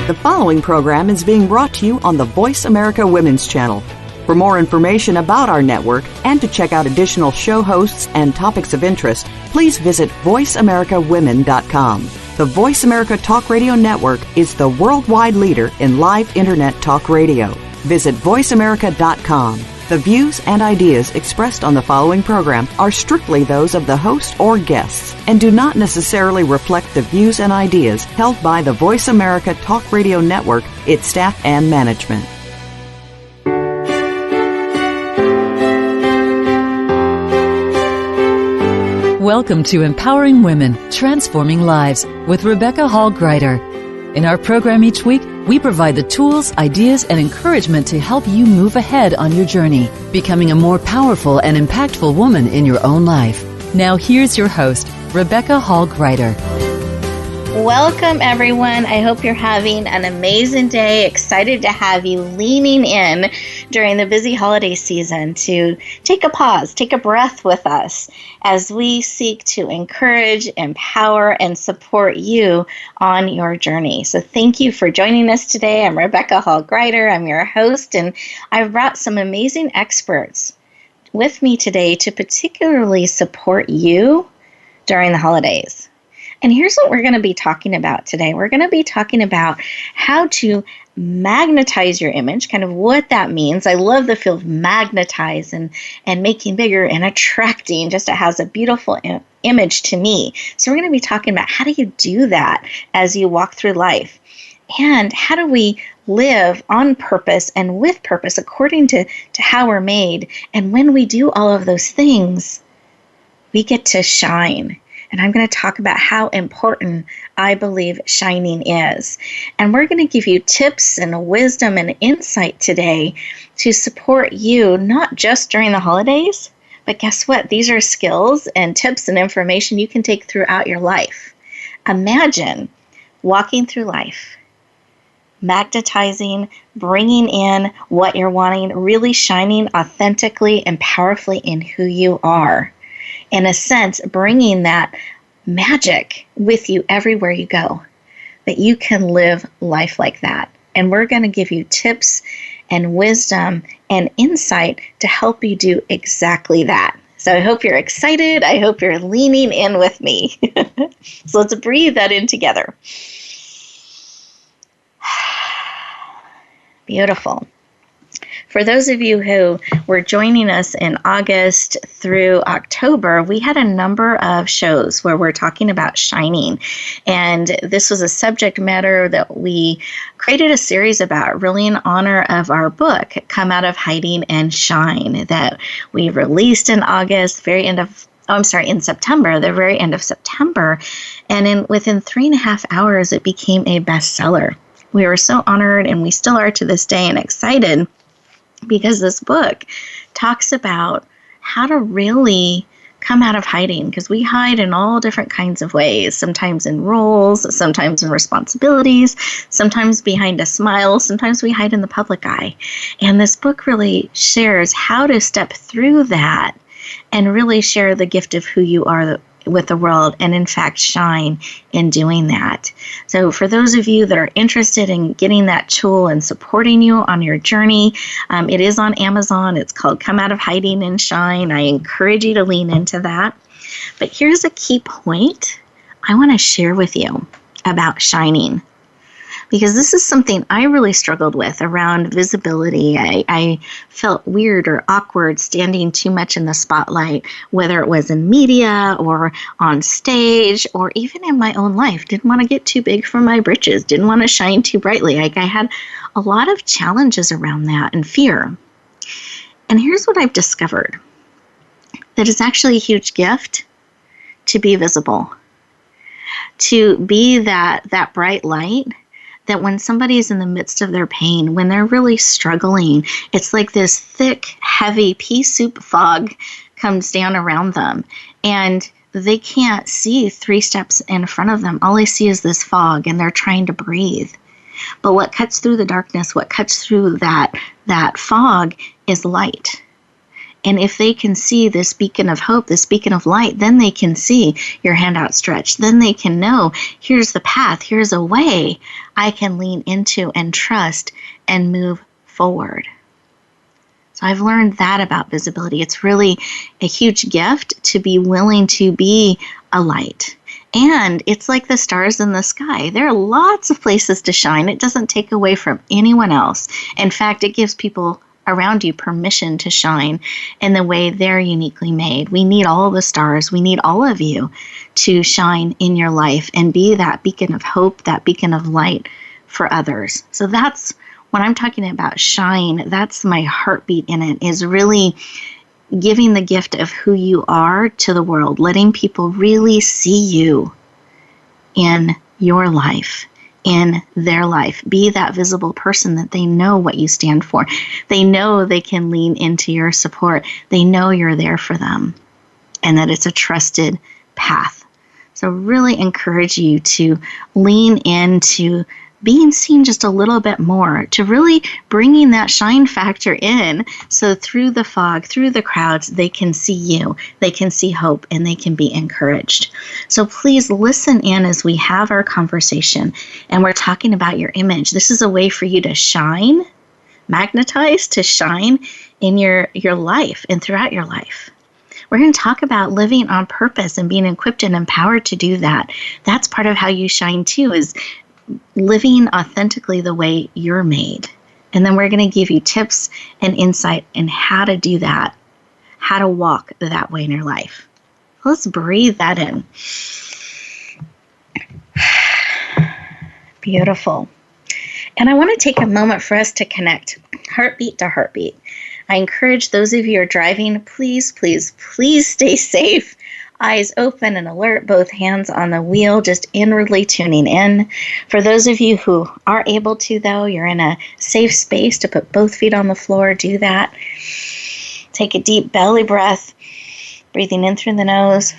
The following program is being brought to you on the Voice America Women's Channel. For more information about our network and to check out additional show hosts and topics of interest, please visit voiceamericawomen.com. The Voice America Talk Radio Network is the worldwide leader in live Internet talk radio. Visit voiceamerica.com. The views and ideas expressed on the following program are strictly those of the host or guests and do not necessarily reflect the views and ideas held by the Voice America Talk Radio Network, its staff, and management. Welcome to Empowering Women, Transforming Lives with Rebecca Hall Gruyter. In our program each week, we provide the tools, ideas, and encouragement to help you move ahead on your journey, becoming a more powerful and impactful woman in your own life. Now here's your host, Rebecca Hall Gruyter. Welcome, everyone. I hope you're having an amazing day. Excited to have you leaning in during the busy holiday season to take a pause, take a breath with us as we seek to encourage, empower, and support you on your journey. So thank you for joining us today. I'm Rebecca Hall Gruyter. I'm your host, and I've brought some amazing experts with me today to particularly support you during the holidays. And here's what we're going to be talking about today. We're going to be talking about how to magnetize your image, kind of what that means. I love the field of magnetize and making bigger and attracting. Just it has a beautiful image to me. So we're going to be talking about how do you do that as you walk through life? And how do we live on purpose and with purpose according to how we're made? And when we do all of those things, we get to shine. And I'm going to talk about how important I believe shining is. And we're going to give you tips and wisdom and insight today to support you, not just during the holidays, but guess what? These are skills and tips and information you can take throughout your life. Imagine walking through life, magnetizing, bringing in what you're wanting, really shining authentically and powerfully in who you are. In a sense, bringing that magic with you everywhere you go, that you can live life like that. And we're going to give you tips and wisdom and insight to help you do exactly that. So I hope you're excited. I hope you're leaning in with me. So let's breathe that in together. Beautiful. For those of you who were joining us in August through October, we had a number of shows where we're talking about shining. And this was a subject matter that we created a series about, really in honor of our book, Come Out of Hiding and Shine, that we released in August, in September, the very end of September. And within 3.5 hours, it became a bestseller. We were so honored, and we still are to this day, and excited because this book talks about how to really come out of hiding, because we hide in all different kinds of ways, sometimes in roles, sometimes in responsibilities, sometimes behind a smile, sometimes we hide in the public eye. And this book really shares how to step through that and really share the gift of who you are with the world, and in fact shine in doing that. So for those of you that are interested in getting that tool and supporting you on your journey, it is on Amazon. It's called Come Out of Hiding and Shine. I encourage you to lean into that. But here's a key point I want to share with you about shining, because this is something I really struggled with around visibility. I felt weird or awkward standing too much in the spotlight, whether it was in media or on stage or even in my own life. Didn't want to get too big for my britches, didn't want to shine too brightly. I had a lot of challenges around that and fear. And here's what I've discovered, that it's actually a huge gift to be visible, to be that bright light, that when somebody's in the midst of their pain, when they're really struggling, it's like this thick, heavy pea soup fog comes down around them, and they can't see 3 steps in front of them. All they see is this fog, and they're trying to breathe. But what cuts through the darkness, what cuts through that fog is light. And if they can see this beacon of hope, this beacon of light, then they can see your hand outstretched. Then they can know, here's the path, here's a way I can lean into and trust and move forward. So I've learned that about visibility. It's really a huge gift to be willing to be a light. And it's like the stars in the sky. There are lots of places to shine. It doesn't take away from anyone else. In fact, it gives people around you permission to shine in the way they're uniquely made. We need all the stars. We need all of you to shine in your life and be that beacon of hope, that beacon of light for others. So that's when I'm talking about shine, that's my heartbeat in it, is really giving the gift of who you are to the world, letting people really see you in your life, in their life. Be that visible person that they know what you stand for. They know they can lean into your support. They know you're there for them and that it's a trusted path. So really encourage you to lean into being seen just a little bit more, to really bringing that shine factor in, so through the fog, through the crowds, they can see you, they can see hope, and they can be encouraged. So please listen in as we have our conversation, and we're talking about your image. This is a way for you to shine, magnetize, to shine in your life and throughout your life. We're going to talk about living on purpose and being equipped and empowered to do that. That's part of how you shine too, is living authentically the way you're made. And then we're going to give you tips and insight in how to do that, how to walk that way in your life. Let's breathe that in. Beautiful. And I want to take a moment for us to connect heartbeat to heartbeat. I encourage those of you who are driving, please, please, please stay safe. Eyes open and alert, both hands on the wheel, just inwardly tuning in. For those of you who are able to, though, you're in a safe space to put both feet on the floor, do that. Take a deep belly breath, breathing in through the nose,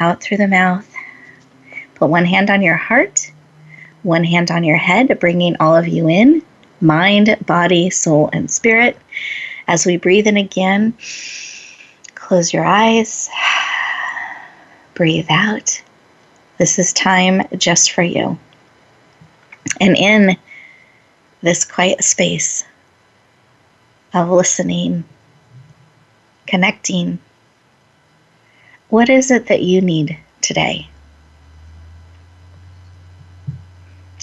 out through the mouth. Put one hand on your heart, one hand on your head, bringing all of you in, mind, body, soul, and spirit. As we breathe in again, close your eyes, breathe out. This is time just for you. And in this quiet space of listening, connecting, what is it that you need today?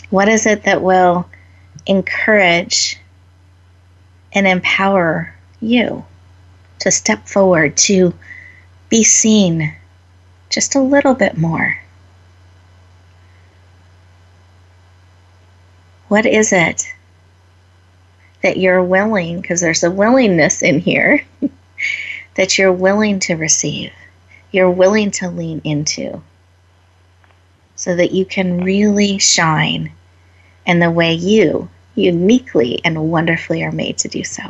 What is it that will encourage and empower you to step forward, to be seen just a little bit more? What is it that you're willing, because there's a willingness in here, that you're willing to receive, you're willing to lean into, so that you can really shine in the way you uniquely and wonderfully are made to do so?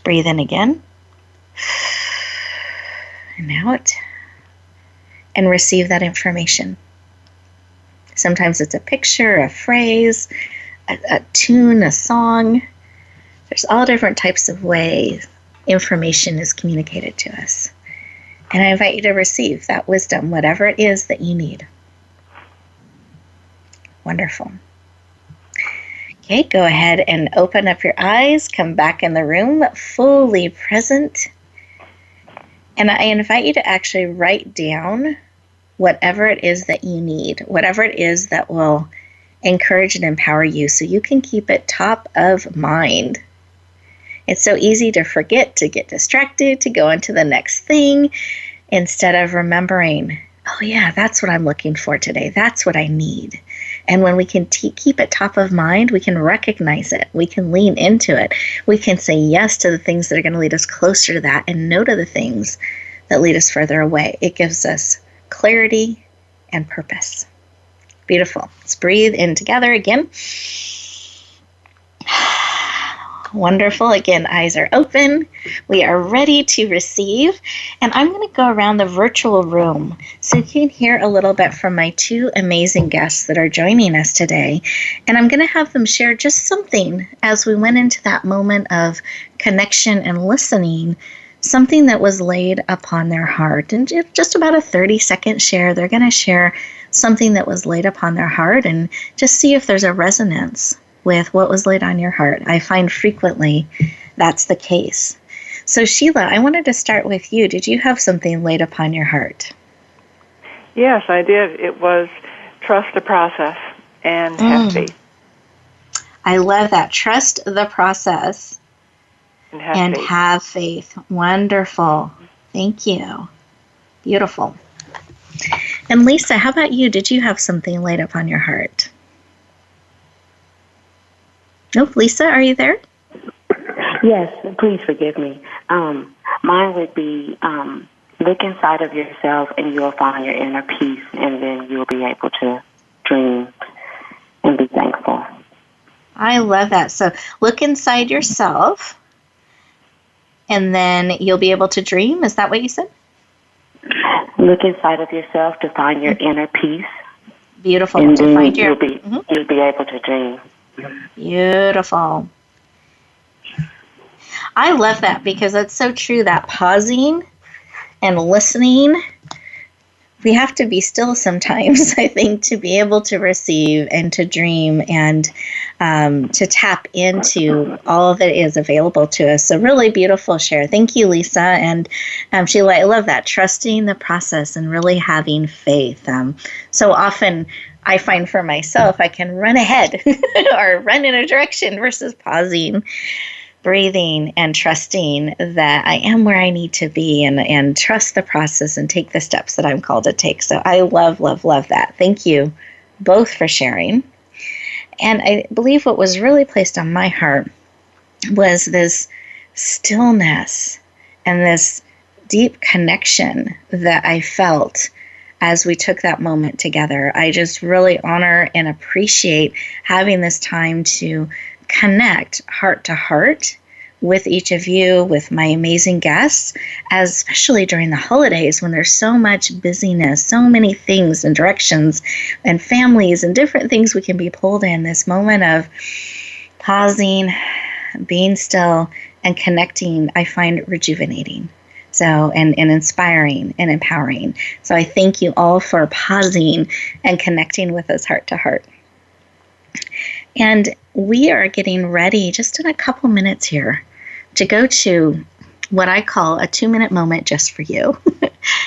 Breathe in again, and out, and receive that information. Sometimes it's a picture, a phrase, a tune, a song. There's all different types of ways information is communicated to us. And I invite you to receive that wisdom, whatever it is that you need. Wonderful. Okay, go ahead and open up your eyes, come back in the room, fully present. And I invite you to actually write down whatever it is that you need, whatever it is that will encourage and empower you, so you can keep it top of mind. It's so easy to forget, to get distracted, to go into the next thing, instead of remembering, oh yeah, that's what I'm looking for today. That's what I need. And when we can keep it top of mind, we can recognize it. We can lean into it. We can say yes to the things that are going to lead us closer to that, and no to the things that lead us further away. It gives us clarity and purpose. Beautiful. Let's breathe in together again. Wonderful. Again, eyes are open. We are ready to receive. And I'm going to go around the virtual room so you can hear a little bit from my two amazing guests that are joining us today. And I'm going to have them share just something as we went into that moment of connection and listening, something that was laid upon their heart. And just about a 30-second share, they're going to share something that was laid upon their heart and just see if there's a resonance with what was laid on your heart. I find frequently that's the case. So Sheila, I wanted to start with you. Did you have something laid upon your heart? Yes, I did. It was trust the process and have faith. I love that. Trust the process and have faith. Wonderful. Thank you. Beautiful. And Lisa, how about you? Did you have something laid upon your heart? Nope. Lisa, are you there? Yes, please forgive me. Mine would be look inside of yourself and you'll find your inner peace, and then you'll be able to dream and be thankful. I love that. So look inside yourself and then you'll be able to dream. Is that what you said? Look inside of yourself to find your inner peace. Beautiful. And to then find your, you'll be able to dream. Beautiful. I love that because it's so true, that pausing and listening. We have to be still sometimes, I think, to be able to receive and to dream and to tap into all that is available to us. So really beautiful share. Thank you, Lisa. And Sheila, I love that, trusting the process and really having faith. So often I find for myself, I can run ahead or run in a direction versus pausing, breathing, and trusting that I am where I need to be and trust the process and take the steps that I'm called to take. So I love, love, love that. Thank you both for sharing. And I believe what was really placed on my heart was this stillness and this deep connection that I felt as we took that moment together. I just really honor and appreciate having this time to connect heart to heart with each of you, with my amazing guests, especially during the holidays when there's so much busyness, so many things and directions and families and different things we can be pulled in. This moment of pausing, being still, and connecting, I find rejuvenating. So, and inspiring and empowering. So I thank you all for pausing and connecting with us heart to heart. And we are getting ready just in a couple minutes here to go to what I call a 2-minute moment just for you.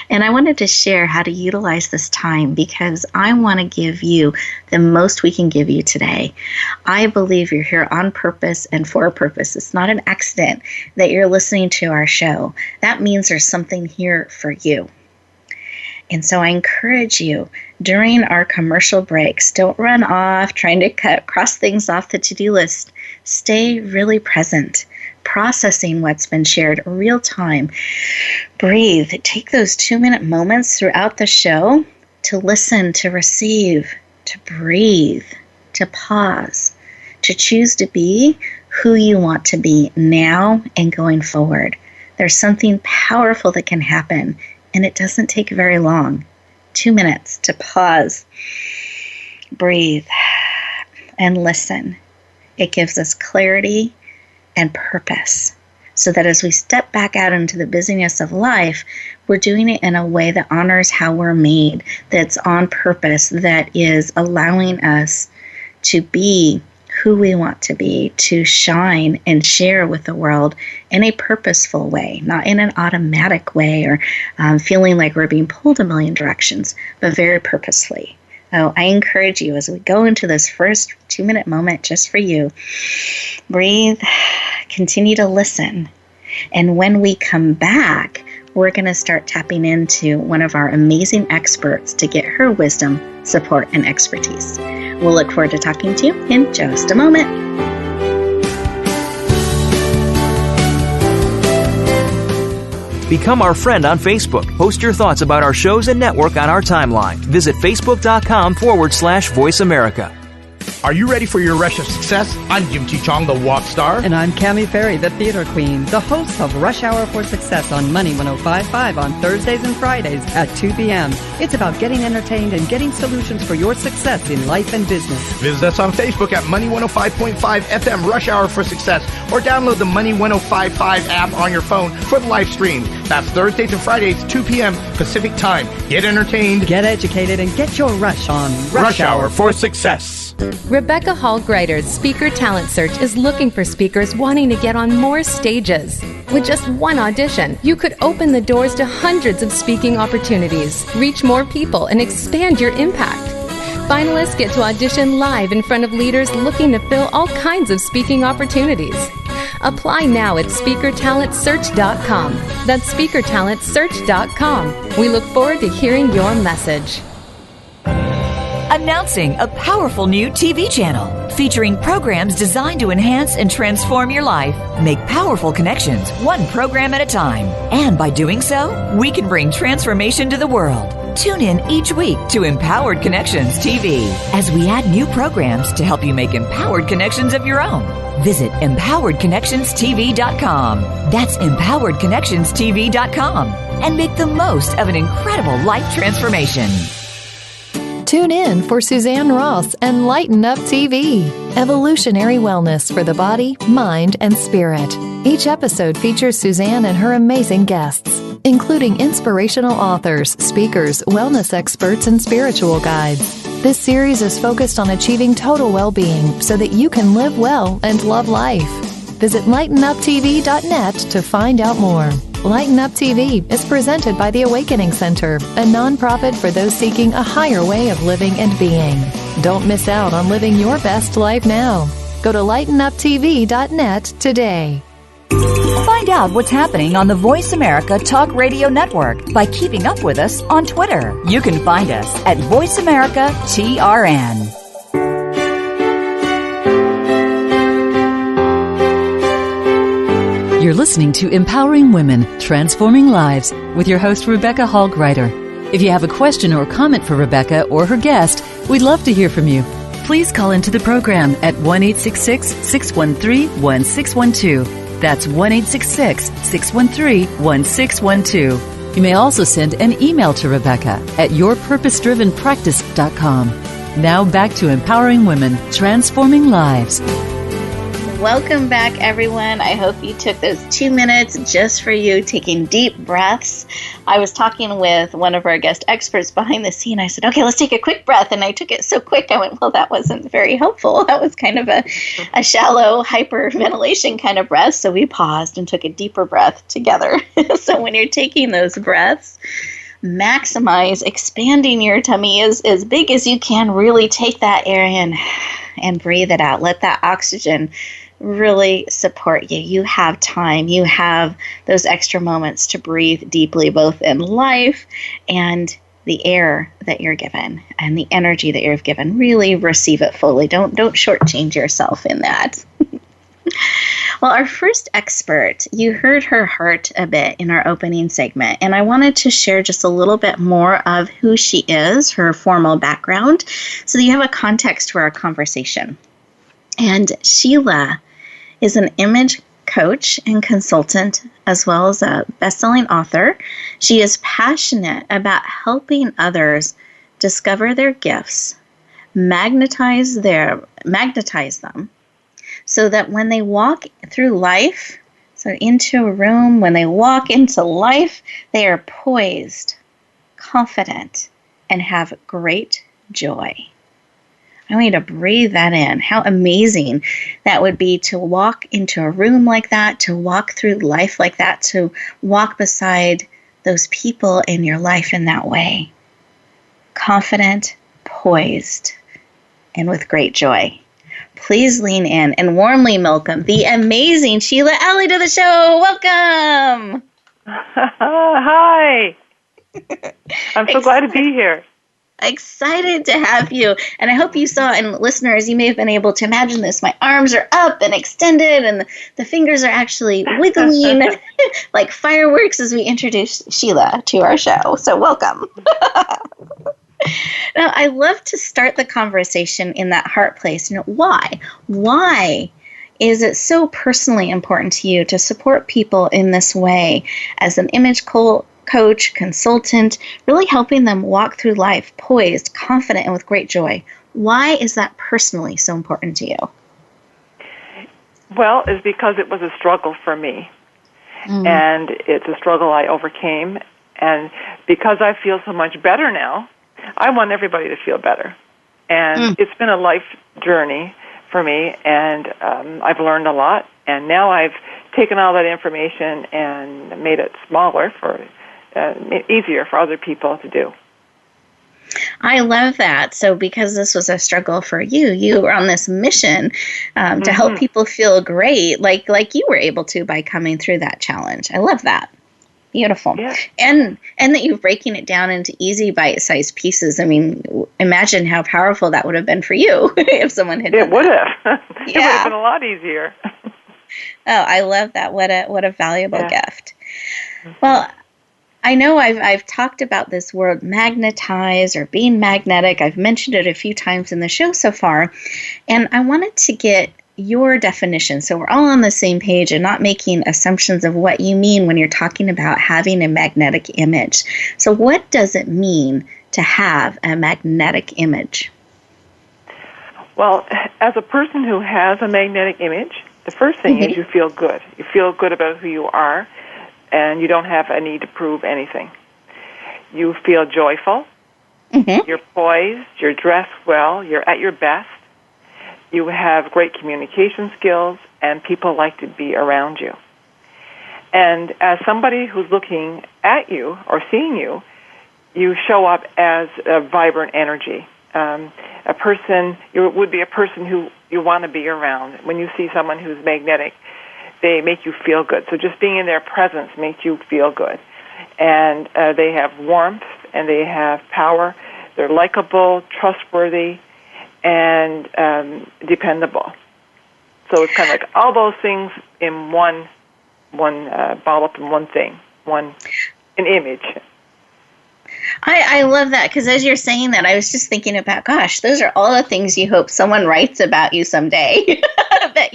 And I wanted to share how to utilize this time because I want to give you the most we can give you today. I believe you're here on purpose and for a purpose. It's not an accident that you're listening to our show. That means there's something here for you. And so I encourage you during our commercial breaks, don't run off trying to cross things off the to-do list. Stay really present, processing what's been shared real time. Breathe. Take those 2-minute moments throughout the show to listen, to receive, to breathe, to pause, to choose to be who you want to be now and going forward. There's something powerful that can happen. And it doesn't take very long. 2 minutes to pause, breathe, and listen. It gives us clarity and purpose so that as we step back out into the busyness of life, we're doing it in a way that honors how we're made, that's on purpose, that is allowing us to be who we want to be, to shine and share with the world in a purposeful way, not in an automatic way or feeling like we're being pulled a million directions, but very purposefully. So I encourage you as we go into this first 2-minute moment just for you, breathe, continue to listen. And when we come back, we're going to start tapping into one of our amazing experts to get her wisdom, support, and expertise. We'll look forward to talking to you in just a moment. Become our friend on Facebook. Post your thoughts about our shows and network on our timeline. Visit facebook.com/Voice America. Are you ready for your rush of success? I'm Jim T. Chong, the walk star. And I'm Cammie Ferry, the theater queen, the host of Rush Hour for Success on Money 105.5 on Thursdays and Fridays at 2 p.m. It's about getting entertained and getting solutions for your success in life and business. Visit us on Facebook at Money 105.5 FM Rush Hour for Success, or download the Money 105.5 app on your phone for the live stream. That's Thursdays and Fridays, 2 p.m. Pacific Time. Get entertained, get educated, and get your rush on Rush Hour for Success. Rebecca Hall Gruyter's Speaker Talent Search is looking for speakers wanting to get on more stages. With just one audition, you could open the doors to hundreds of speaking opportunities, reach more people, and expand your impact. Finalists get to audition live in front of leaders looking to fill all kinds of speaking opportunities. Apply now at SpeakerTalentSearch.com. That's SpeakerTalentSearch.com. We look forward to hearing your message. Announcing a powerful new TV channel featuring programs designed to enhance and transform your life. Make powerful connections, one program at a time. And by doing so, we can bring transformation to the world. Tune in each week to Empowered Connections TV as we add new programs to help you make empowered connections of your own. Visit EmpoweredConnectionsTV.com. That's EmpoweredConnectionsTV.com. And make the most of an incredible life transformation. Tune in for Suzanne Ross and Lighten Up TV, evolutionary wellness for the body, mind, and spirit. Each episode features Suzanne and her amazing guests, including inspirational authors, speakers, wellness experts, and spiritual guides. This series is focused on achieving total well-being so that you can live well and love life. Visit lightenuptv.net to find out more. Lighten Up TV is presented by the Awakening Center, a nonprofit for those seeking a higher way of living and being. Don't miss out on living your best life now. Go to lightenuptv.net today. Find out what's happening on the Voice America Talk Radio Network by keeping up with us on Twitter. You can find us at Voice America TRN. You're listening to Empowering Women, Transforming Lives with your host, Rebecca Hall Gruyter. If you have a question or comment for Rebecca or her guest, we'd love to hear from you. Please call into the program at 1-866-613-1612. That's 1-866-613-1612. You may also send an email to Rebecca at yourpurposedrivenpractice.com. Now back to Empowering Women, Transforming Lives. Welcome back, everyone. I hope you took those 2 minutes just for you, taking deep breaths. I was talking with one of our guest experts behind the scene. I said, okay, let's take a quick breath. And I took it so quick, I went, well, that wasn't very helpful. That was kind of a shallow hyperventilation kind of breath. So we paused and took a deeper breath together. So when you're taking those breaths, maximize expanding your tummy as big as you can. Really take that air in and breathe it out. Let that oxygen really support you. You have time. You have those extra moments to breathe deeply, both in life and the air that you're given and the energy that you're given. Really receive it fully. Don't shortchange yourself in that. Well, our first expert, you heard her heart a bit in our opening segment, and I wanted to share just a little bit more of who she is, her formal background, so that you have a context for our conversation. And Sheila is an image coach and consultant, as well as a best-selling author. She is passionate about helping others discover their gifts, magnetize them, so that when they walk through life, so into a room, when they walk into life, they are poised, confident, and have great joy. I want you to breathe that in. How amazing that would be to walk into a room like that, to walk through life like that, to walk beside those people in your life in that way. Confident, poised, and with great joy. Please lean in and warmly welcome the amazing Sheila Alley to the show. Welcome. Hi. I'm so glad to be here. Excited to have you. And I hope you saw, and listeners, you may have been able to imagine this. My arms are up and extended, and the fingers are actually wiggling like fireworks as we introduce Sheila to our show. So welcome. Now, I love to start the conversation in that heart place. Why? Why is it so personally important to you to support people in this way as an image coach, consultant, really helping them walk through life poised, confident, and with great joy? Why is that personally so important to you? Well, it's because it was a struggle for me. And it's a struggle I overcame. And because I feel so much better now, I want everybody to feel better. And it's been a life journey for me, and I've learned a lot. And now I've taken all that information and made it smaller easier for other people to do. I love that. So because this was a struggle for you, you were on this mission to help people feel great, like you were able to by coming through that challenge. I love that. Beautiful. Yeah. And that you're breaking it down into easy bite-sized pieces. I mean, imagine how powerful that would have been for you if someone had done that. It would have. It would have been a lot easier. Oh, I love that. What a valuable gift. Well, I know I've talked about this word magnetize or being magnetic. I've mentioned it a few times in the show so far, and I wanted to get your definition so we're all on the same page and not making assumptions of what you mean when you're talking about having a magnetic image. So what does it mean to have a magnetic image? Well, as a person who has a magnetic image, the first thing is you feel good. You feel good about who you are, and you don't have a need to prove anything. You feel joyful. You're poised. You're dressed well. You're at your best. You have great communication skills, and people like to be around you. And as somebody who's looking at you or seeing you, you show up as a vibrant energy. A person, you would be a person who you want to be around. When you see someone who's magnetic, they make you feel good. So just being in their presence makes you feel good. And they have warmth, and they have power. They're likable, trustworthy, and dependable. So it's kind of like all those things in one ball up in one thing, an image. I love that, because as you're saying that, I was just thinking about, gosh, those are all the things you hope someone writes about you someday. That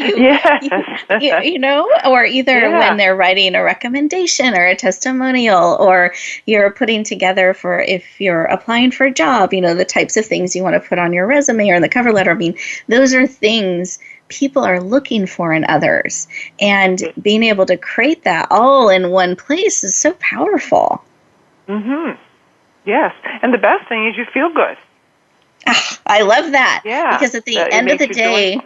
you know, or either when they're writing a recommendation or a testimonial, or you're putting together for if you're applying for a job, you know, the types of things you want to put on your resume or in the cover letter. I mean, those are things people are looking for in others. And being able to create that all in one place is so powerful. Yes. And the best thing is you feel good. I love that. Yeah. Because at the end of the day,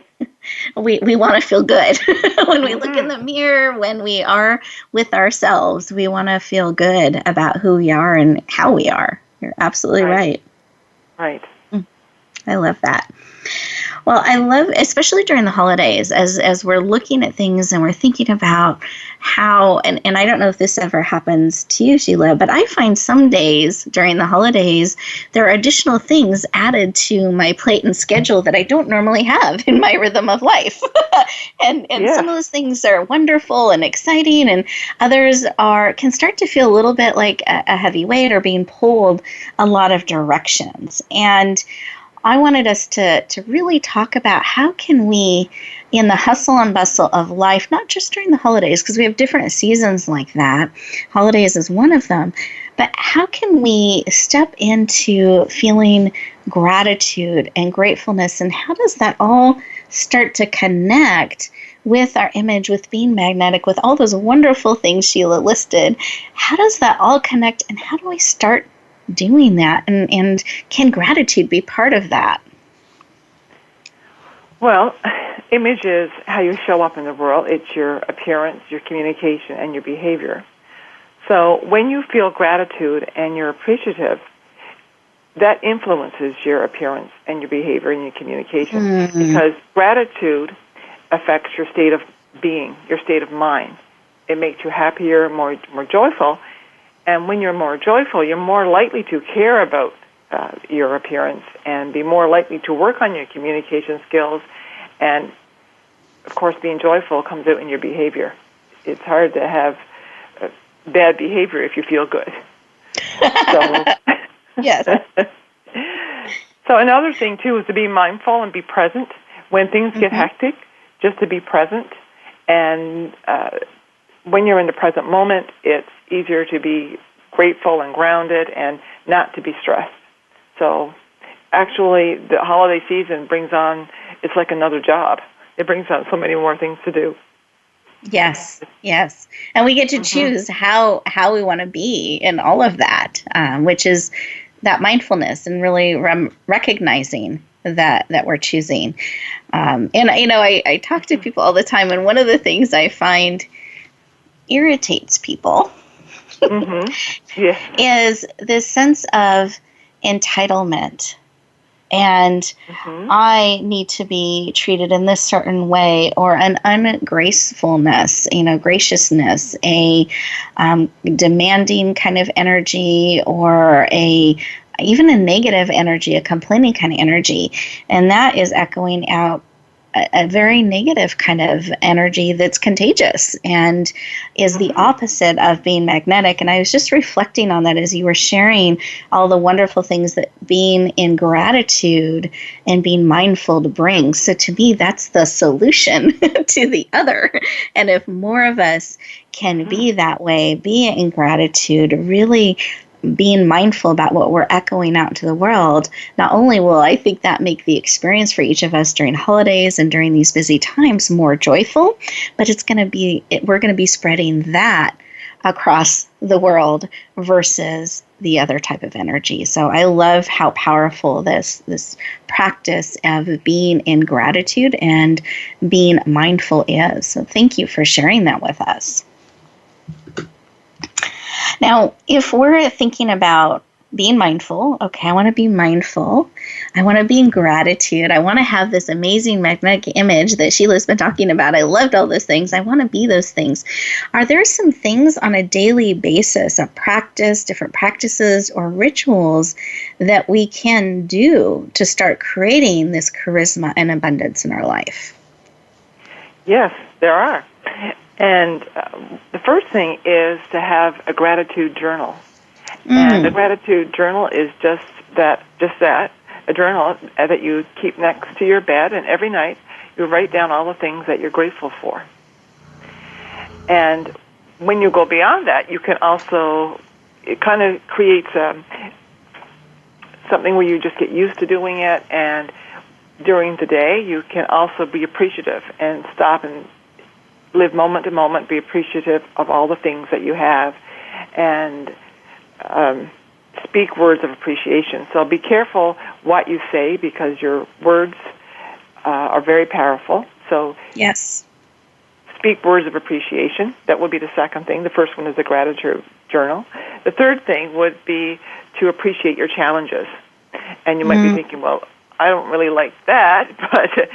we want to feel good. When we look in the mirror, when we are with ourselves, we want to feel good about who we are and how we are. You're absolutely right. Right. I love that. Well, I love, especially during the holidays, as we're looking at things and we're thinking about how, and I don't know if this ever happens to you, Sheila, but I find some days during the holidays, there are additional things added to my plate and schedule that I don't normally have in my rhythm of life. and some of those things are wonderful and exciting, and others can start to feel a little bit like a heavy weight or being pulled a lot of directions. And I wanted us to really talk about how can we, in the hustle and bustle of life, not just during the holidays, because we have different seasons like that, holidays is one of them, but how can we step into feeling gratitude and gratefulness, and how does that all start to connect with our image, with being magnetic, with all those wonderful things Sheila listed? How does that all connect, and how do we start doing that, and can gratitude be part of that? Well, image is how you show up in the world. It's your appearance, your communication, and your behavior. So when you feel gratitude and you're appreciative, that influences your appearance and your behavior and your communication, because gratitude affects your state of being, your state of mind. It makes you happier, more joyful. And when you're more joyful, you're more likely to care about your appearance and be more likely to work on your communication skills. And, of course, being joyful comes out in your behavior. It's hard to have bad behavior if you feel good. So, yes. So another thing, too, is to be mindful and be present. When things get hectic, just to be present. And when you're in the present moment, it's easier to be grateful and grounded and not to be stressed. So actually, the holiday season brings on, it's like another job. It brings on so many more things to do. Yes. And we get to choose how we want to be in all of that, which is that mindfulness and really recognizing that we're choosing. And, I talk to people all the time, and one of the things I find irritates people is this sense of entitlement. And I need to be treated in this certain way, or an ungracefulness, graciousness, a demanding kind of energy, or even a negative energy, a complaining kind of energy. And that is echoing out a very negative kind of energy that's contagious and is the opposite of being magnetic. And I was just reflecting on that as you were sharing all the wonderful things that being in gratitude and being mindful brings. So to me, that's the solution to the other. And if more of us can be that way, be in gratitude, really being mindful about what we're echoing out to the world, not only will I think that make the experience for each of us during holidays and during these busy times more joyful, but we're going to be spreading that across the world versus the other type of energy. So I love how powerful this practice of being in gratitude and being mindful is. So thank you for sharing that with us. Now, if we're thinking about being mindful, okay, I want to be mindful. I want to be in gratitude. I want to have this amazing magnetic image that Sheila's been talking about. I loved all those things. I want to be those things. Are there some things on a daily basis, a practice, different practices or rituals that we can do to start creating this charisma and abundance in our life? Yes, there are. And the first thing is to have a gratitude journal. And the gratitude journal is just that, a journal that you keep next to your bed, and every night you write down all the things that you're grateful for. And when you go beyond that, you can also, it kind of creates something where you just get used to doing it, and during the day you can also be appreciative and stop and live moment to moment, be appreciative of all the things that you have, and speak words of appreciation. So be careful what you say, because your words are very powerful. So yes, speak words of appreciation. That would be the second thing. The first one is the gratitude journal. The third thing would be to appreciate your challenges. And you might be thinking, well, I don't really like that, but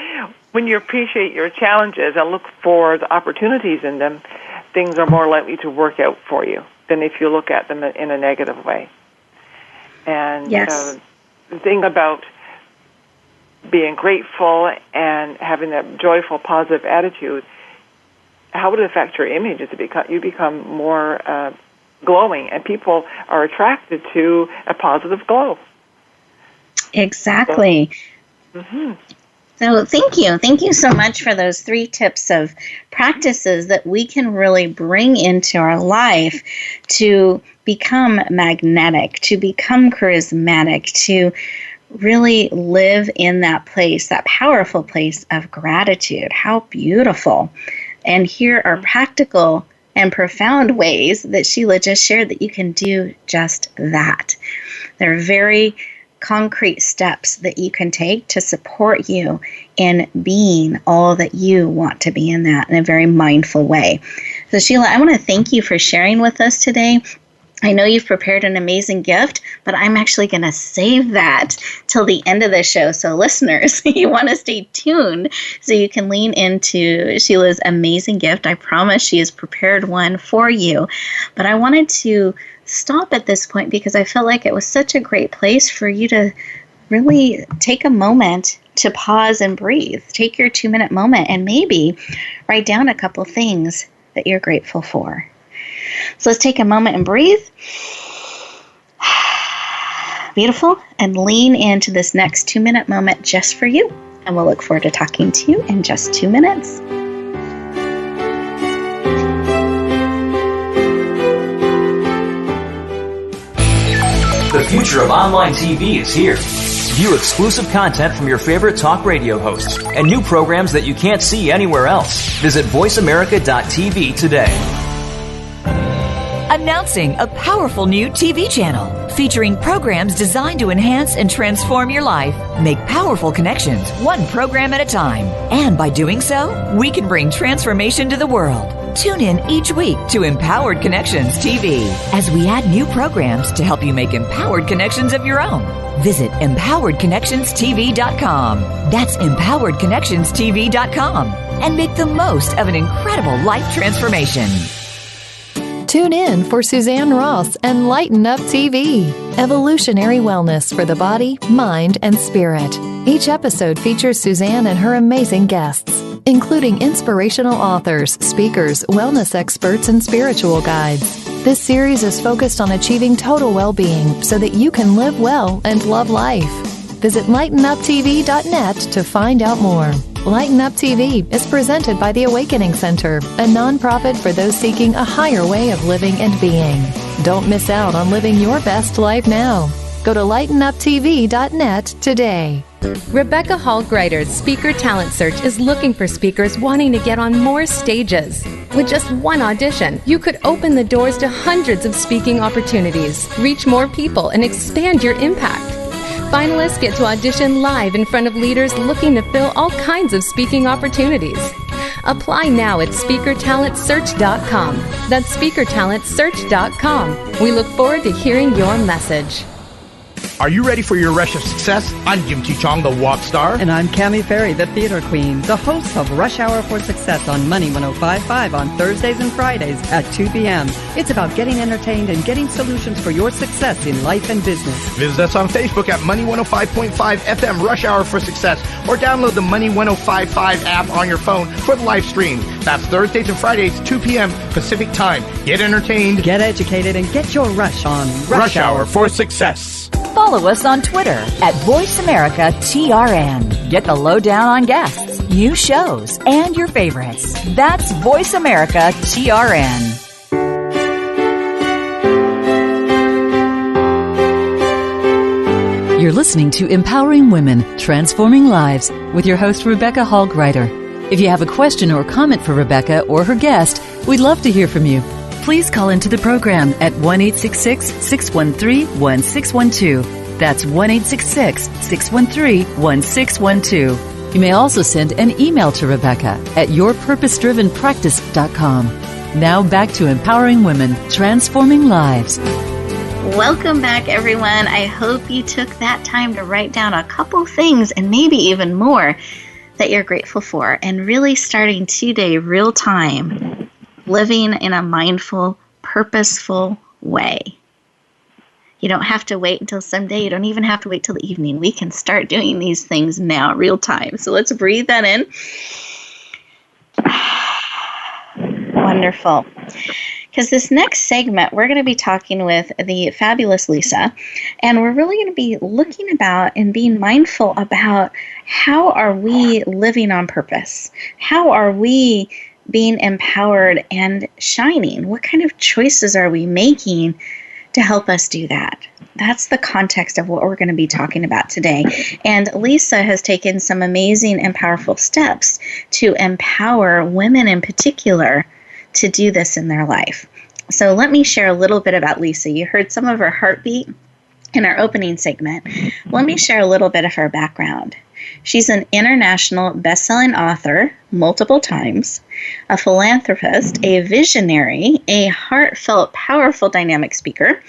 when you appreciate your challenges and look for the opportunities in them, things are more likely to work out for you than if you look at them in a negative way. And the thing about being grateful and having that joyful, positive attitude, how would it affect your image? Is you become more glowing, and people are attracted to a positive glow. Exactly. So thank you. Thank you so much for those 3 tips of practices that we can really bring into our life to become magnetic, to become charismatic, to really live in that place, that powerful place of gratitude. How beautiful. And here are practical and profound ways that Sheila just shared that you can do just that. They're very concrete steps that you can take to support you in being all that you want to be in that in a very mindful way. So Sheila, I want to thank you for sharing with us today. I know you've prepared an amazing gift, but I'm actually going to save that till the end of the show. So listeners, you want to stay tuned so you can lean into Sheila's amazing gift. I promise she has prepared one for you. But I wanted to stop at this point because I felt like it was such a great place for you to really take a moment to pause and breathe. Take your 2-minute moment and maybe write down a couple things that you're grateful for. So let's take a moment and breathe. Beautiful. And lean into this next 2-minute moment just for you. And we'll look forward to talking to you in just 2 minutes. The future of online TV is here. View exclusive content from your favorite talk radio hosts and new programs that you can't see anywhere else. Visit voiceamerica.tv today. Announcing a powerful new TV channel featuring programs designed to enhance and transform your life. Make powerful connections, one program at a time. And by doing so, we can bring transformation to the world. Tune in each week to Empowered Connections TV as we add new programs to help you make empowered connections of your own. Visit empoweredconnectionstv.com. That's empoweredconnectionstv.com. And make the most of an incredible life transformation. Tune in for Suzanne Ross and Lighten Up TV, evolutionary wellness for the body, mind, and spirit. Each episode features Suzanne and her amazing guests, including inspirational authors, speakers, wellness experts, and spiritual guides. This series is focused on achieving total well-being so that you can live well and love life. Visit lightenuptv.net to find out more. Lighten Up TV is presented by the Awakening Center, a nonprofit for those seeking a higher way of living and being. Don't miss out on living your best life now. Go to lightenuptv.net today. Rebecca Hall Gruyter's Speaker Talent Search is looking for speakers wanting to get on more stages. With just one audition, you could open the doors to hundreds of speaking opportunities, reach more people, and expand your impact. Finalists get to audition live in front of leaders looking to fill all kinds of speaking opportunities. Apply now at speakertalentsearch.com. That's speakertalentsearch.com. We look forward to hearing your message. Are you ready for your rush of success? I'm Jim T. Chong, the walk star. And I'm Cammie Ferry, the theater queen, the host of Rush Hour for Success on Money 105.5 on Thursdays and Fridays at 2 p.m. It's about getting entertained and getting solutions for your success in life and business. Visit us on Facebook at Money 105.5 FM Rush Hour for Success, or download the Money 105.5 app on your phone for the live stream. That's Thursdays and Fridays, 2 p.m. Pacific Time. Get entertained, get educated, and get your rush on Rush Hour for Success. Follow us on Twitter at VoiceAmericaTRN. Get the lowdown on guests, new shows, and your favorites. That's VoiceAmericaTRN. You're listening to Empowering Women, Transforming Lives with your host, Rebecca Hall Gruyter. If you have a question or comment for Rebecca or her guest, we'd love to hear from you. Please call into the program at 1-866-613-1612. That's 1-866-613-1612. You may also send an email to Rebecca at yourpurposedrivenpractice.com. Now back to Empowering Women, Transforming Lives. Welcome back, everyone. I hope you took that time to write down a couple things and maybe even more that you're grateful for, and really starting today, real time, living in a mindful, purposeful way. You don't have to wait until someday. You don't even have to wait till the evening. We can start doing these things now, real time. So let's breathe that in. Wonderful. Because this next segment, we're going to be talking with the fabulous Lisa, and we're really going to be looking about and being mindful about how are we living on purpose? How are we being empowered and shining? What kind of choices are we making to help us do that? That's the context of what we're going to be talking about today. And Lisa has taken some amazing and powerful steps to empower women in particular to do this in their life. So let me share a little bit about Lisa. You heard some of her heartbeat in our opening segment. Let me share a little bit of her background. She's an international best-selling author multiple times, a philanthropist, a visionary, a heartfelt, powerful, dynamic speaker,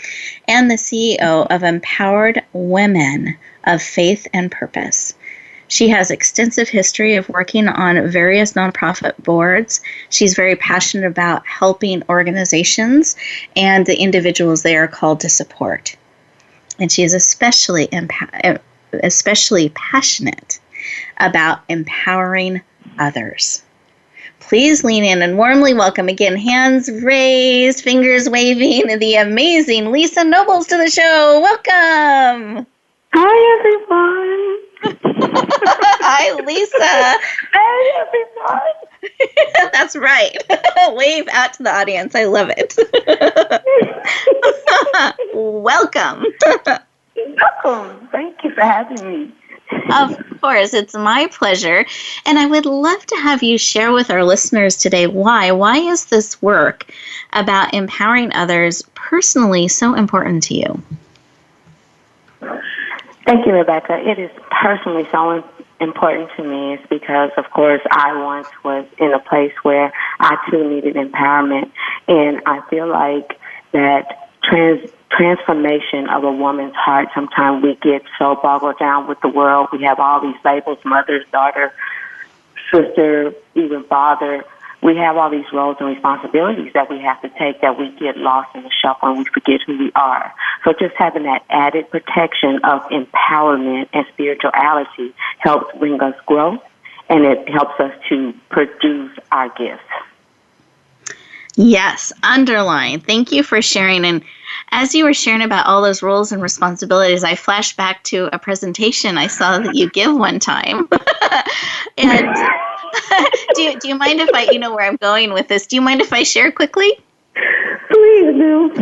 and the CEO of Empowered Women of Faith and Purpose. She has extensive history of working on various nonprofit boards. She's very passionate about helping organizations and the individuals they are called to support. And she is especially passionate about empowering others. Please lean in and warmly welcome again, hands raised, fingers waving, the amazing Lisa Nobles to the show. Welcome. Hi, everyone. Hi, Lisa. Hey, everyone. That's right. Wave out to the audience. I love it. Welcome. Welcome. Thank you for having me. Of course, it's my pleasure. And I would love to have you share with our listeners today why. Why is this work about empowering others personally so important to you? Thank you, Rebecca. It is personally so important to me. It's because, of course, I once was in a place where I too needed empowerment. And I feel like that transformation of a woman's heart, sometimes we get so boggled down with the world. We have all these labels, mother, daughter, sister, even father. We have all these roles and responsibilities that we have to take that we get lost in the shuffle and we forget who we are. So just having that added protection of empowerment and spirituality helps bring us growth, and it helps us to produce our gifts. Yes, underline. Thank you for sharing. And as you were sharing about all those roles and responsibilities, I flashed back to a presentation I saw that you give one time. And do you mind if I, where I'm going with this, do you mind if I share quickly? Please do.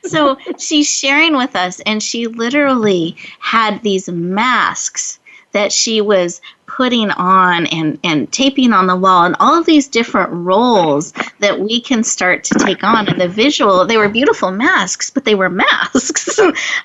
So she's sharing with us, and she literally had these masks that she was putting on and taping on the wall, and all of these different roles that we can start to take on. And the visual, they were beautiful masks, but they were masks.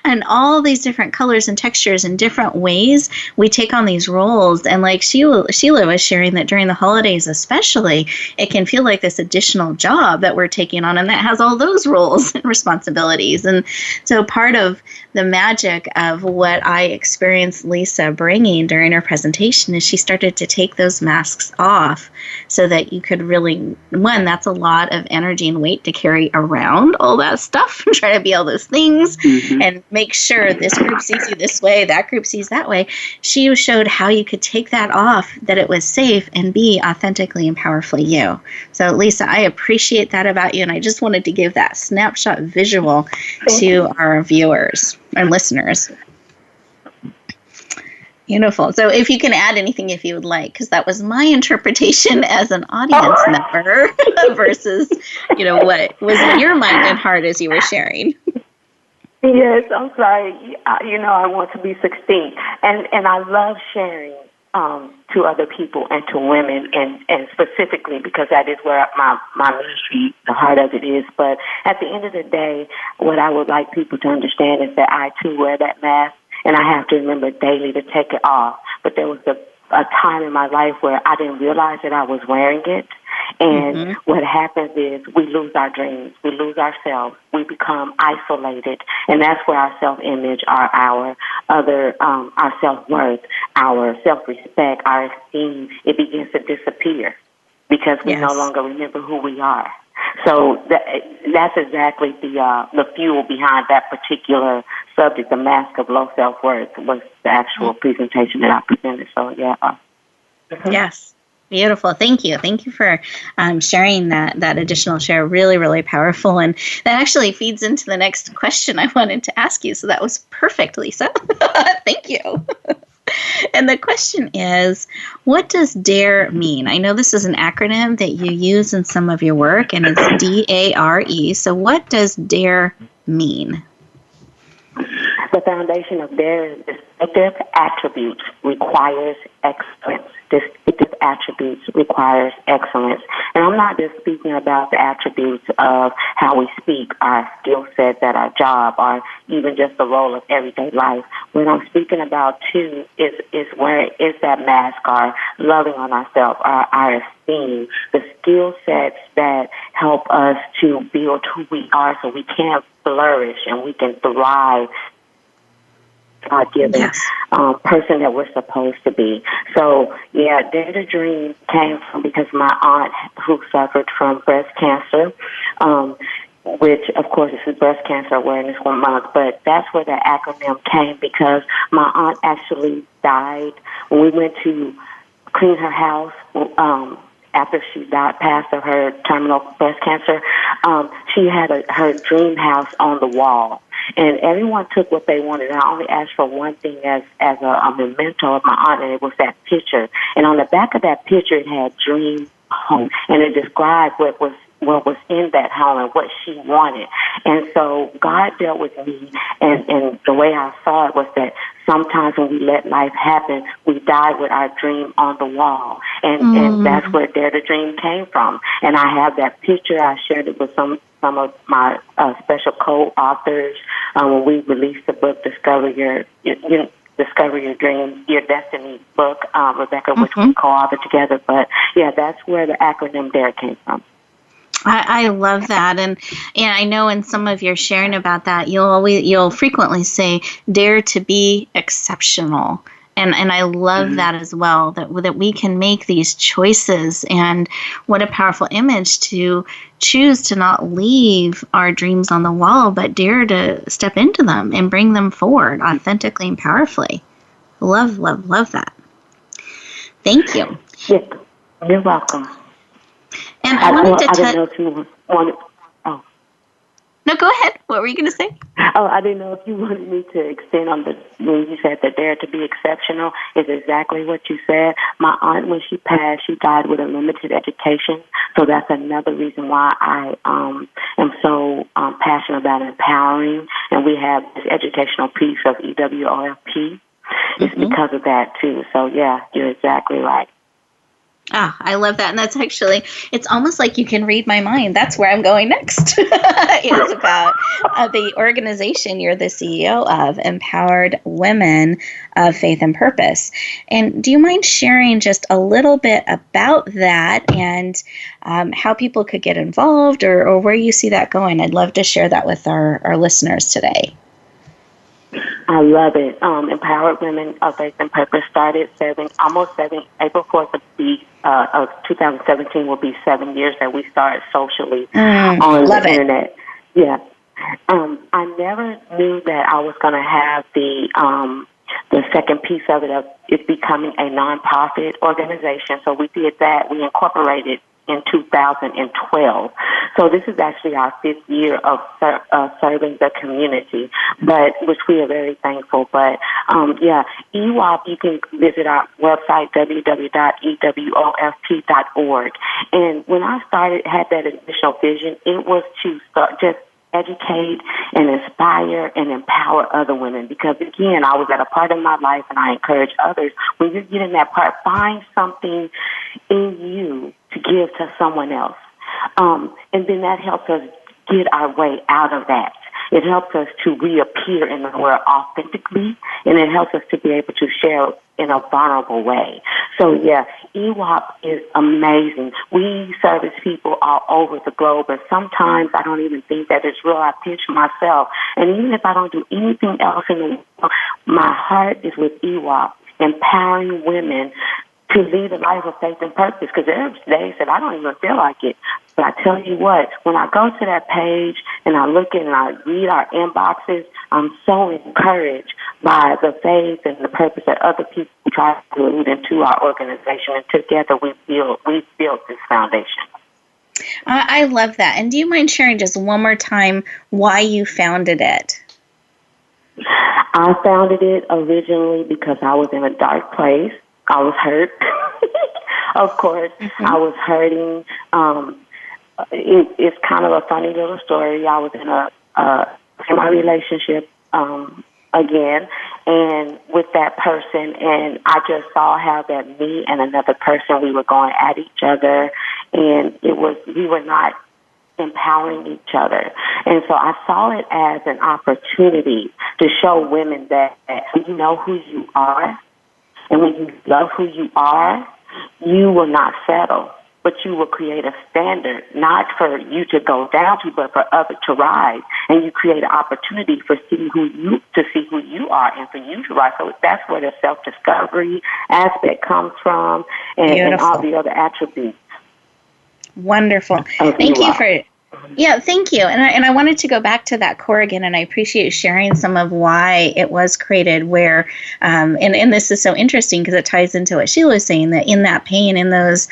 And all these different colors and textures and different ways we take on these roles. And like Sheila was sharing, that during the holidays especially, it can feel like this additional job that we're taking on, and that has all those roles and responsibilities. And so part of the magic of what I experienced Lisa bringing during her presentation is she started to take those masks off so that you could really, that's a lot of energy and weight to carry around all that stuff and try to be all those things and make sure this group sees you this way, that group sees that way. She showed how you could take that off, that it was safe, and be authentically and powerfully you. So Lisa, I appreciate that about you, and I just wanted to give that snapshot visual to our viewers and listeners. Beautiful. So if you can add anything if you would like, because that was my interpretation as an audience member versus, what was in your mind and heart as you were sharing. Yes, I'm sorry. I want to be succinct. And I love sharing to other people and to women, and specifically because that is where my ministry, the heart of it is. But at the end of the day, what I would like people to understand is that I too wear that mask, and I have to remember daily to take it off. But there was a time in my life where I didn't realize that I was wearing it. And what happens is we lose our dreams, we lose ourselves, we become isolated, and that's where our self-image, our self-worth, our self-respect, our esteem, it begins to disappear because we no longer remember who we are. So that's exactly the fuel behind that particular subject. The mask of low self-worth was the actual presentation that I presented. So, yeah. Yes. Beautiful. Thank you. Thank you for sharing that additional share. Really, really powerful. And that actually feeds into the next question I wanted to ask you. So that was perfect, Lisa. Thank you. And the question is, what does DARE mean? I know this is an acronym that you use in some of your work, and it's DARE. So what does DARE mean? The foundation of DARE is distinctive attributes requires excellence. Distinctive attributes requires excellence. And I'm not just speaking about the attributes of how we speak, our skill sets at our job, or even just the role of everyday life. What I'm speaking about, too, is that mask, our loving on ourselves, our esteem, the skill sets that help us to build who we are so we can flourish and we can thrive. Given person that we're supposed to be. So, Dare to Dream came from because my aunt, who suffered from breast cancer, which, of course, this is Breast Cancer Awareness Month, but that's where the acronym came because my aunt actually died when we went to clean her house. After she passed of her terminal breast cancer, she had her dream house on the wall. And everyone took what they wanted. I only asked for one thing as a memento of my aunt, and it was that picture. And on the back of that picture, it had dream home, and it described what was in that home and what she wanted. And so God dealt with me, and the way I saw it was that sometimes when we let life happen, we die with our dream on the wall. And that's where Dare to Dream came from. And I have that picture. I shared it with some of my special co-authors when we released the book, Discover Your Dreams, Your Destiny book, Rebecca, which we co-authored together. But, yeah, that's where the acronym DARE came from. I love that, and I know in some of your sharing about that, you'll frequently say dare to be exceptional, and I love that as well. That we can make these choices, and what a powerful image to choose to not leave our dreams on the wall, but dare to step into them and bring them forward authentically and powerfully. Love that. Thank you. Yeah, you're welcome. And I wanted to I didn't know if you wanted. Oh. No, go ahead. What were you going to say? Oh, I didn't know if you wanted me to extend on when you said the dare to be exceptional is exactly what you said. My aunt, when she passed, she died with a limited education. So that's another reason why I am so passionate about empowering. And we have this educational piece of EWOFP. It's because of that, too. So, yeah, you're exactly right. Ah, I love that. And that's actually, it's almost like you can read my mind. That's where I'm going next. It's about the organization you're the CEO of, Empowered Women of Faith and Purpose. And do you mind sharing just a little bit about that and how people could get involved or where you see that going? I'd love to share that with our listeners today. I love it. Empowered Women of Faith and Purpose started April 4th of 2017 will be 7 years that we started socially on the internet. Yeah. I never knew that I was going to have the second piece of it becoming a nonprofit organization. So we did that. We incorporated in 2012. So this is actually our 5th year of serving the community, which we are very thankful. But EWOP, you can visit our website, www.ewofp.org. And when I had that initial vision, it was to start just educate and inspire and empower other women. Because, again, I was at a part of my life, and I encourage others, when you get in that part, find something in you to give to someone else. And then that helps us get our way out of that. It helps us to reappear in the world authentically, and it helps us to be able to share in a vulnerable way. So, yeah, EWOP is amazing. We service people all over the globe, and sometimes I don't even think that it's real. I pinch myself. And even if I don't do anything else in the world, my heart is with EWOP, empowering women to lead a life of faith and purpose, because there's days that I don't even feel like it. But I tell you what, when I go to that page and I look and I read our inboxes, I'm so encouraged by the faith and the purpose that other people try to lead into our organization. And together we've built this foundation. I love that. And do you mind sharing just one more time why you founded it? I founded it originally because I was in a dark place. I was hurt. Of course, I was hurting. It's kind of a funny little story. I was in my relationship again, and with that person, and I just saw how that me and another person, we were going at each other, and we were not empowering each other. And so I saw it as an opportunity to show women that when you know who you are, and when you love who you are, you will not settle, but you will create a standard, not for you to go down to, but for others to rise. And you create an opportunity to see who you are and for you to rise. So that's where the self-discovery aspect comes from, and all the other attributes. Wonderful. Thank you for Yeah, thank you. And I wanted to go back to that core again, and I appreciate sharing some of why it was created where, and this is so interesting because it ties into what Sheila was saying, that in that pain, in those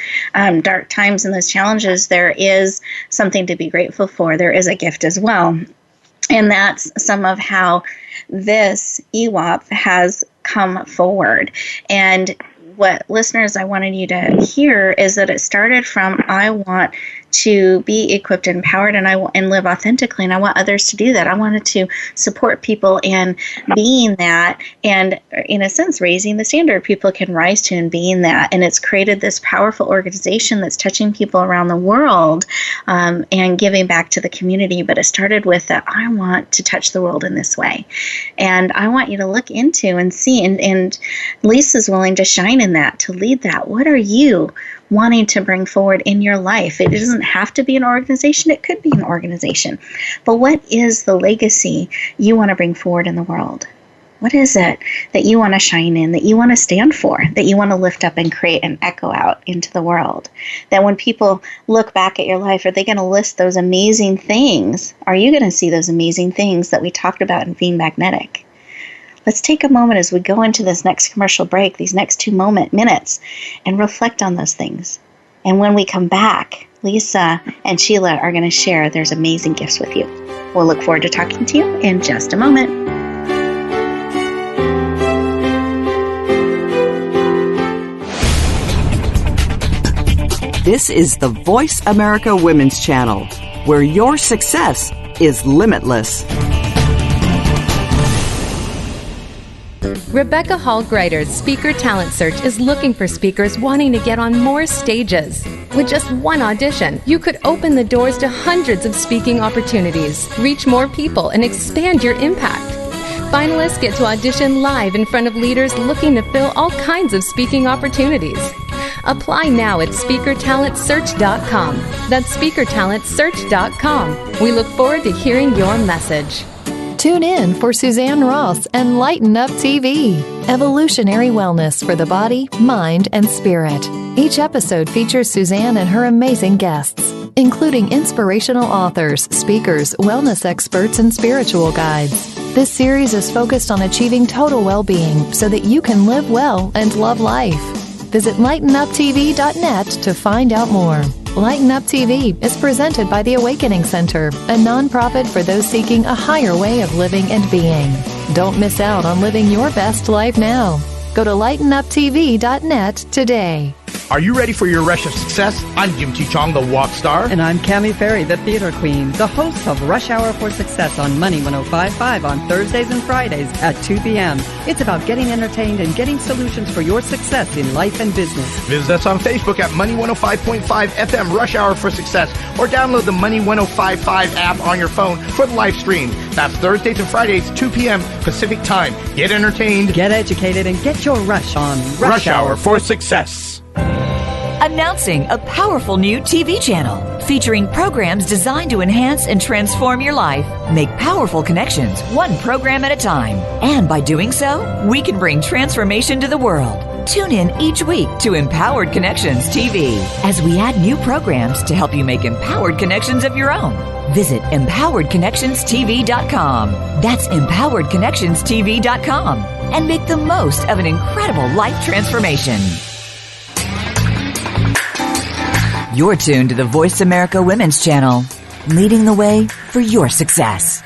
dark times and those challenges, there is something to be grateful for. There is a gift as well. And that's some of how this EWAP has come forward. And what listeners, I wanted you to hear is that it started from, I want to be equipped and empowered, and live authentically, and I want others to do that. I wanted to support people in being that, and in a sense, raising the standard people can rise to in being that. And it's created this powerful organization that's touching people around the world and giving back to the community. But it started with that, I want to touch the world in this way. And I want you to look into and see, and Lisa's willing to shine in that, to lead that. What are you wanting to bring forward in your life? It doesn't have to be an organization. It could be an organization. But what is the legacy you want to bring forward in the world? What is it that you want to shine in, that you want to stand for, that you want to lift up and create and echo out into the world? That when people look back at your life, are they going to list those amazing things? Are you going to see those amazing things that we talked about in Being Magnetic? Let's take a moment as we go into this next commercial break, these next 2 minutes, and reflect on those things. And when we come back, Lisa and Sheila are going to share their amazing gifts with you. We'll look forward to talking to you in just a moment. This is the Voice America Women's Channel, where your success is limitless. Rebecca Hall Gruyter's Speaker Talent Search is looking for speakers wanting to get on more stages. With just one audition, you could open the doors to hundreds of speaking opportunities, reach more people, and expand your impact. Finalists get to audition live in front of leaders looking to fill all kinds of speaking opportunities. Apply now at SpeakerTalentSearch.com. That's SpeakerTalentSearch.com. We look forward to hearing your message. Tune in for Suzanne Ross and Lighten Up TV, evolutionary wellness for the body, mind, and spirit. Each episode features Suzanne and her amazing guests, including inspirational authors, speakers, wellness experts, and spiritual guides. This series is focused on achieving total well-being so that you can live well and love life. Visit lightenuptv.net to find out more. Lighten Up TV is presented by the Awakening Center, a nonprofit for those seeking a higher way of living and being. Don't miss out on living your best life now. Go to lightenuptv.net today. Are you ready for your rush of success? I'm Jim T. Chong, the Walk Star. And I'm Cammie Ferry, the Theater Queen, the host of Rush Hour for Success on Money 105.5 on Thursdays and Fridays at 2 p.m. It's about getting entertained and getting solutions for your success in life and business. Visit us on Facebook at Money 105.5 FM Rush Hour for Success, or download the Money 105.5 app on your phone for the live stream. That's Thursdays and Fridays, 2 p.m. Pacific Time. Get entertained, get educated, and get your rush on Rush Hour for Success. Announcing a powerful new TV channel featuring programs designed to enhance and transform your life. Make powerful connections, one program at a time. And by doing so, we can bring transformation to the world. Tune in each week to Empowered Connections TV as we add new programs to help you make empowered connections of your own. Visit empoweredconnectionstv.com. That's empoweredconnectionstv.com. And make the most of an incredible life transformation. You're tuned to the Voice America Women's Channel, leading the way for your success.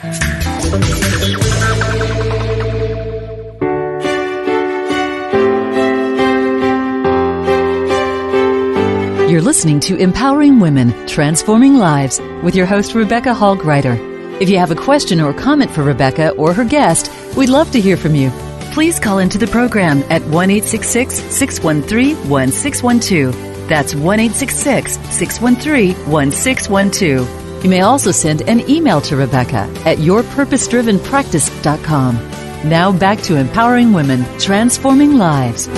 You're listening to Empowering Women, Transforming Lives with your host, Rebecca Hall Gruyter. If you have a question or comment for Rebecca or her guest, we'd love to hear from you. Please call into the program at 1-866-613-1612. That's 1-866-613-1612. You may also send an email to Rebecca at yourpurposedrivenpractice.com. Now back to Empowering Women, Transforming Lives.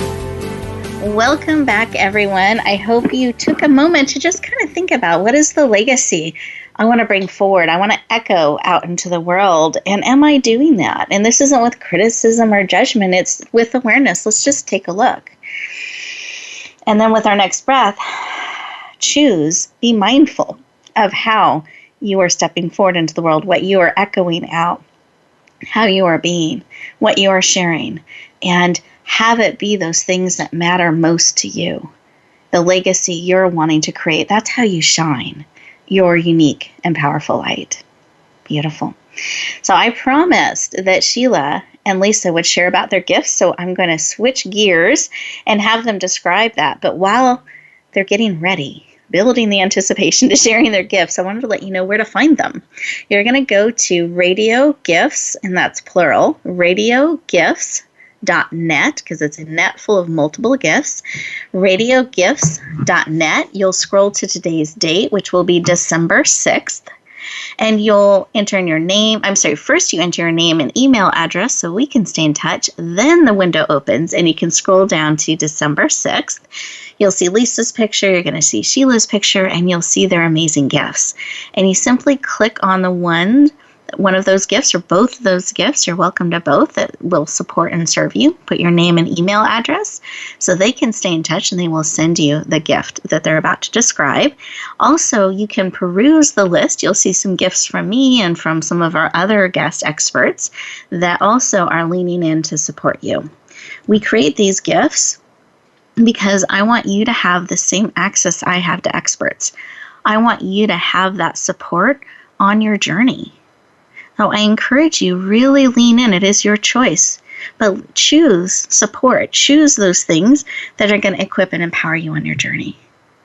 Welcome back, everyone. I hope you took a moment to just kind of think about, what is the legacy I want to bring forward? I want to echo out into the world. And am I doing that? And this isn't with criticism or judgment. It's with awareness. Let's just take a look. And then with our next breath, choose, be mindful of how you are stepping forward into the world, what you are echoing out, how you are being, what you are sharing, and have it be those things that matter most to you. The legacy you're wanting to create, that's how you shine your unique and powerful light. Beautiful. So I promised that Sheila and Lisa would share about their gifts, so I'm going to switch gears and have them describe that. But while they're getting ready, building the anticipation to sharing their gifts, I wanted to let you know where to find them. You're going to go to Radio Gifts, and that's plural, radiogifts.net, because it's a net full of multiple gifts, radiogifts.net. You'll scroll to today's date, which will be December 6th. And you'll enter in your name. First you enter your name and email address so we can stay in touch. Then the window opens and you can scroll down to December 6th. You'll see Lisa's picture, you're going to see Sheila's picture, and you'll see their amazing gifts. And you simply click on the one of those gifts or both of those gifts. You're welcome to both that will support and serve you. Put your name and email address so they can stay in touch and they will send you the gift that they're about to describe. Also, you can peruse the list. You'll see some gifts from me and from some of our other guest experts that also are leaning in to support you. We create these gifts because I want you to have the same access I have to experts. I want you to have that support on your journey. So I encourage you, really lean in. It is your choice. But choose support. Choose those things that are going to equip and empower you on your journey.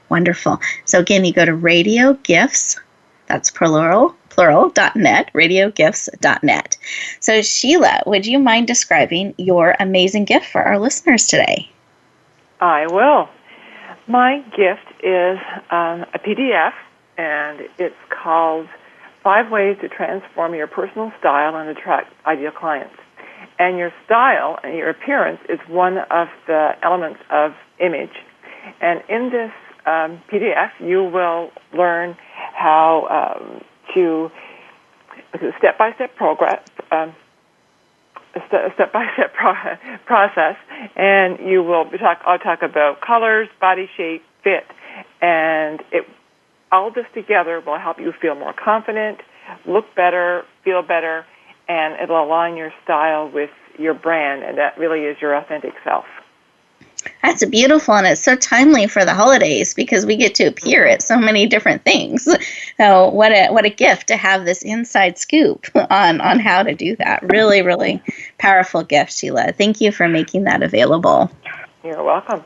Wonderful. So again, you go to Radio Gifts, that's plural.net, radiogifts.net. So Sheila, would you mind describing your amazing gift for our listeners today? I will. My gift is a PDF, and it's called 5 Ways to Transform Your Personal Style and Attract Ideal Clients. And your style and your appearance is one of the elements of image. And in this PDF, you will learn how to step-by-step process, and you will I'll talk about colors, body shape, fit, and all this together will help you feel more confident, look better, feel better, and it'll align your style with your brand, and that really is your authentic self. That's beautiful, and it's so timely for the holidays because we get to appear at so many different things. So what a gift to have this inside scoop on how to do that. Really, really powerful gift, Sheila. Thank you for making that available. You're welcome.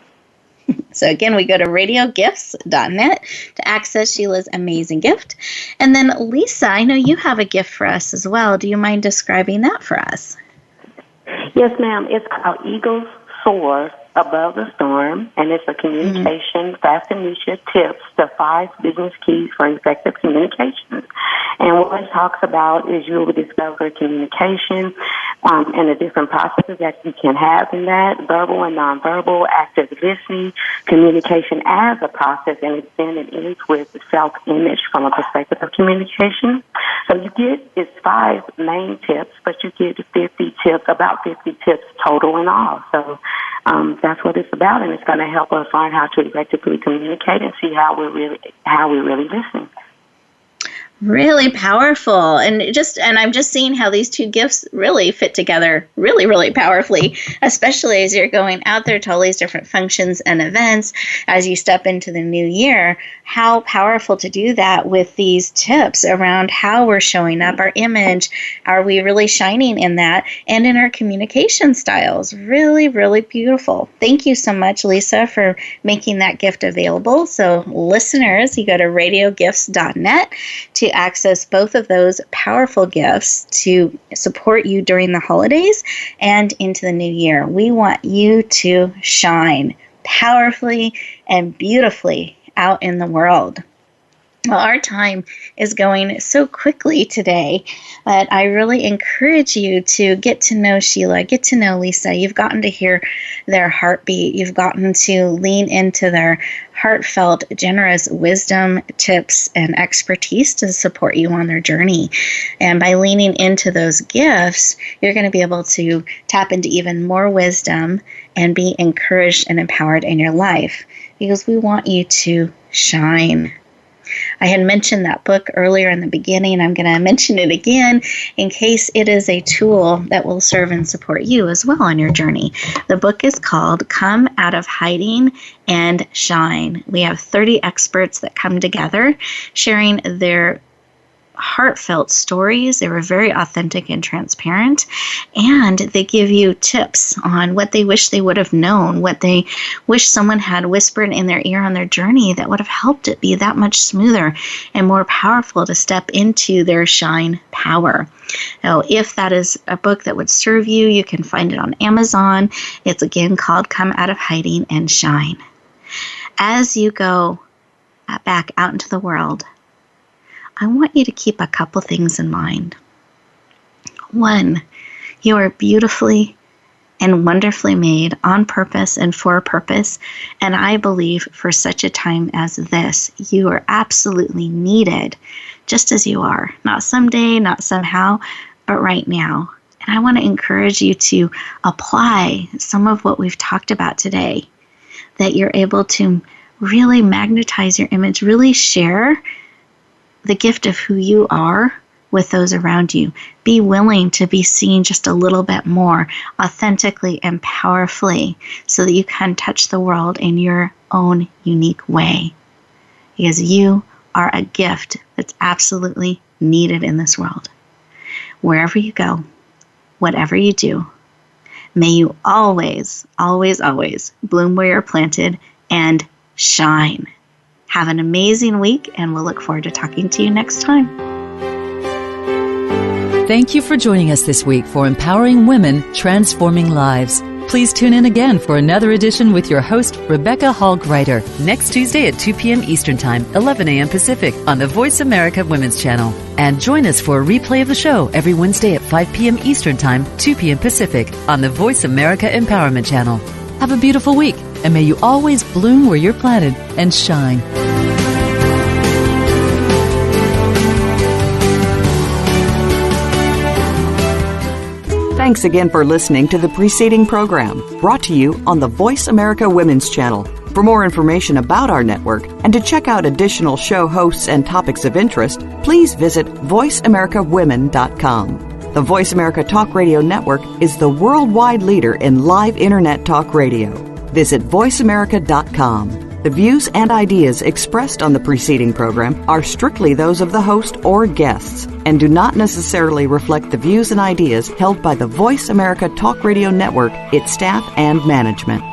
So again, we go to radiogifts.net to access Sheila's amazing gift. And then Lisa, I know you have a gift for us as well. Do you mind describing that for us? Yes, ma'am. It's called Eagles Soar Above the Storm, and it's a communication fascination tips to 5 business keys for effective communication. And what it talks about is you will discover communication and the different processes that you can have in that, verbal and nonverbal, active listening, communication as a process, and it's then it ends with self-image from a perspective of communication. So you get, it's 5 main tips, but you get 50 tips, about 50 tips total in all. So that's what it's about, and it's going to help us learn how to effectively communicate and see how we really listen. Really powerful. And I'm just seeing how these two gifts really fit together really, really powerfully, especially as you're going out there to all these different functions and events as you step into the new year. How powerful to do that with these tips around how we're showing up, our image, are we really shining in that, and in our communication styles. Really, really beautiful. Thank you so much, Lisa, for making that gift available. So listeners, you go to radiogifts.net to access both of those powerful gifts to support you during the holidays and into the new year. We want you to shine powerfully and beautifully out in the world. Well, our time is going so quickly today, but I really encourage you to get to know Sheila, get to know Lisa. You've gotten to hear their heartbeat. You've gotten to lean into their heartfelt, generous wisdom, tips, and expertise to support you on their journey. And by leaning into those gifts, you're going to be able to tap into even more wisdom and be encouraged and empowered in your life, because we want you to shine. I had mentioned that book earlier in the beginning. I'm going to mention it again in case it is a tool that will serve and support you as well on your journey. The book is called Come Out of Hiding and Shine. We have 30 experts that come together sharing their heartfelt stories. They were very authentic and transparent, and they give you tips on what they wish they would have known, what they wish someone had whispered in their ear on their journey that would have helped it be that much smoother and more powerful to step into their shine power. Now, if that is a book that would serve you, you can find it on Amazon. It's again called Come Out of Hiding and Shine. As you go back out into the world, I want you to keep a couple things in mind. One, you are beautifully and wonderfully made on purpose and for a purpose. And I believe for such a time as this, you are absolutely needed just as you are. Not someday, not somehow, but right now. And I want to encourage you to apply some of what we've talked about today, that you're able to really magnetize your image, really share the gift of who you are with those around you. Be willing to be seen just a little bit more authentically and powerfully so that you can touch the world in your own unique way. Because you are a gift that's absolutely needed in this world. Wherever you go, whatever you do, may you always, always, always bloom where you're planted and shine. Have an amazing week, and we'll look forward to talking to you next time. Thank you for joining us this week for Empowering Women, Transforming Lives. Please tune in again for another edition with your host, Rebecca Hall Gruyter, next Tuesday at 2 p.m. Eastern Time, 11 a.m. Pacific on the Voice America Women's Channel. And join us for a replay of the show every Wednesday at 5 p.m. Eastern Time, 2 p.m. Pacific on the Voice America Empowerment Channel. Have a beautiful week, and may you always bloom where you're planted and shine. Thanks again for listening to the preceding program, brought to you on the Voice America Women's Channel. For more information about our network and to check out additional show hosts and topics of interest, please visit voiceamericawomen.com. The Voice America Talk Radio Network is the worldwide leader in live Internet talk radio. Visit voiceamerica.com. The views and ideas expressed on the preceding program are strictly those of the host or guests and do not necessarily reflect the views and ideas held by the Voice America Talk Radio Network, its staff, and management.